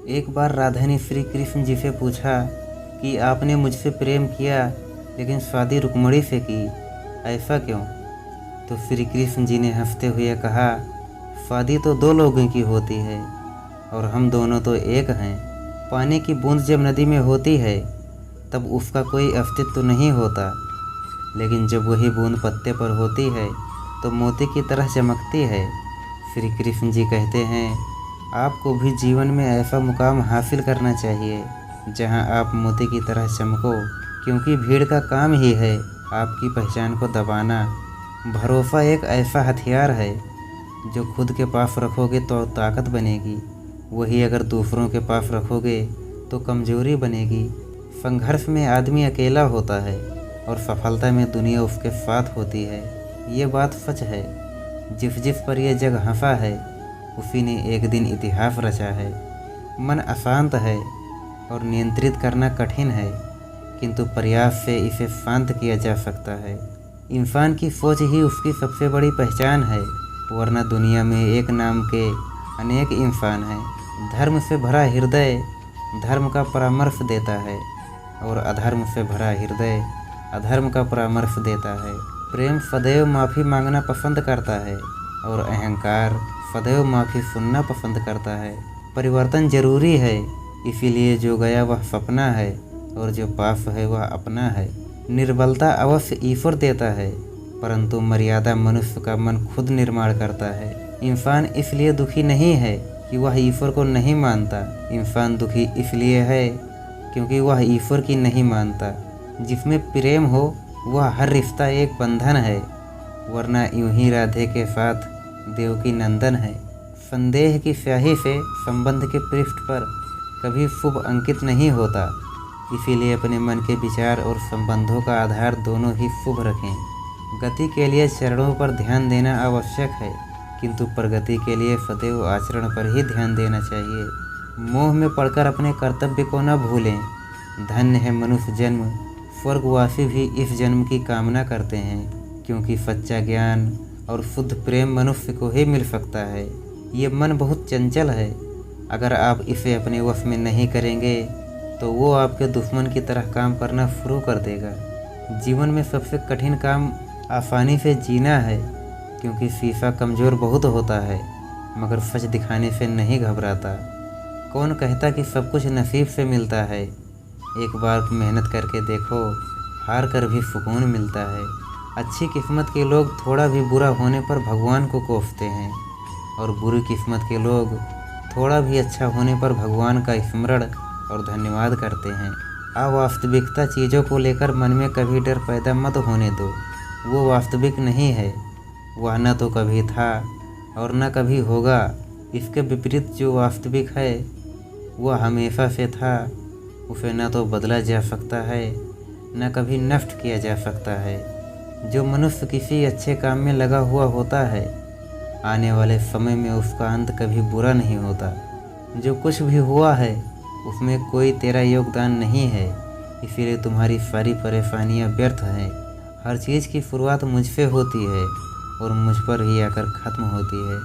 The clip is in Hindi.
एक बार राधा ने श्री कृष्ण जी से पूछा कि आपने मुझसे प्रेम किया लेकिन शादी रुक्मणी से की, ऐसा क्यों? तो श्री कृष्ण जी ने हंसते हुए कहा, शादी तो दो लोगों की होती है और हम दोनों तो एक हैं। पानी की बूंद जब नदी में होती है तब उसका कोई अस्तित्व नहीं होता, लेकिन जब वही बूंद पत्ते पर होती है तो मोती की तरह चमकती है। श्री कृष्ण जी कहते हैं, आपको भी जीवन में ऐसा मुकाम हासिल करना चाहिए जहां आप मोती की तरह चमको, क्योंकि भीड़ का काम ही है आपकी पहचान को दबाना। भरोसा एक ऐसा हथियार है जो खुद के पास रखोगे तो ताकत बनेगी, वही अगर दूसरों के पास रखोगे तो कमजोरी बनेगी। संघर्ष में आदमी अकेला होता है और सफलता में दुनिया उसके साथ होती है। ये बात सच है। जिस जिस पर यह जग हंसा है उसी ने एक दिन इतिहास रचा है। मन अशांत है और नियंत्रित करना कठिन है, किंतु प्रयास से इसे शांत किया जा सकता है। इंसान की सोच ही उसकी सबसे बड़ी पहचान है, वरना दुनिया में एक नाम के अनेक इंसान हैं। धर्म से भरा हृदय धर्म का परामर्श देता है और अधर्म से भरा हृदय अधर्म का परामर्श देता है। प्रेम सदैव माफ़ी मांगना पसंद करता है और अहंकार सदैव माफ़ी सुनना पसंद करता है। परिवर्तन जरूरी है, इसीलिए जो गया वह सपना है और जो पास है वह अपना है। निर्बलता अवश्य ईश्वर देता है, परंतु मर्यादा मनुष्य का मन खुद निर्माण करता है। इंसान इसलिए दुखी नहीं है कि वह ईश्वर को नहीं मानता, इंसान दुखी इसलिए है क्योंकि वह ईश्वर की नहीं मानता। जिसमें प्रेम हो वह हर रिश्ता एक बंधन है, वरना यूं ही राधे के साथ देवकी नंदन है। संदेह की स्याही से संबंध के पृष्ठ पर कभी शुभ अंकित नहीं होता, इसीलिए अपने मन के विचार और संबंधों का आधार दोनों ही शुभ रखें। गति के लिए चरणों पर ध्यान देना आवश्यक है, किंतु प्रगति के लिए सदैव आचरण पर ही ध्यान देना चाहिए। मोह में पड़कर अपने कर्तव्य को न भूलें। धन्य है मनुष्य जन्म, स्वर्गवासी भी इस जन्म की कामना करते हैं, क्योंकि सच्चा ज्ञान और शुद्ध प्रेम मनुष्य को ही मिल सकता है। ये मन बहुत चंचल है, अगर आप इसे अपने वश में नहीं करेंगे तो वो आपके दुश्मन की तरह काम करना शुरू कर देगा। जीवन में सबसे कठिन काम आसानी से जीना है, क्योंकि शीशा कमज़ोर बहुत होता है मगर सच दिखाने से नहीं घबराता। कौन कहता कि सब कुछ नसीब से मिलता है? एक बार मेहनत करके देखो, हार कर भी सुकून मिलता है। अच्छी किस्मत के लोग थोड़ा भी बुरा होने पर भगवान को कोसते हैं और बुरी किस्मत के लोग थोड़ा भी अच्छा होने पर भगवान का स्मरण और धन्यवाद करते हैं। अवास्तविकता चीज़ों को लेकर मन में कभी डर पैदा मत होने दो, वो वास्तविक नहीं है। वह न तो कभी था और न कभी होगा। इसके विपरीत जो वास्तविक है वह हमेशा से था, उसे न तो बदला जा सकता है न कभी नष्ट किया जा सकता है। जो मनुष्य किसी अच्छे काम में लगा हुआ होता है, आने वाले समय में उसका अंत कभी बुरा नहीं होता। जो कुछ भी हुआ है उसमें कोई तेरा योगदान नहीं है, इसीलिए तुम्हारी सारी परेशानियां व्यर्थ हैं। हर चीज़ की शुरुआत मुझसे होती है और मुझ पर ही आकर ख़त्म होती है।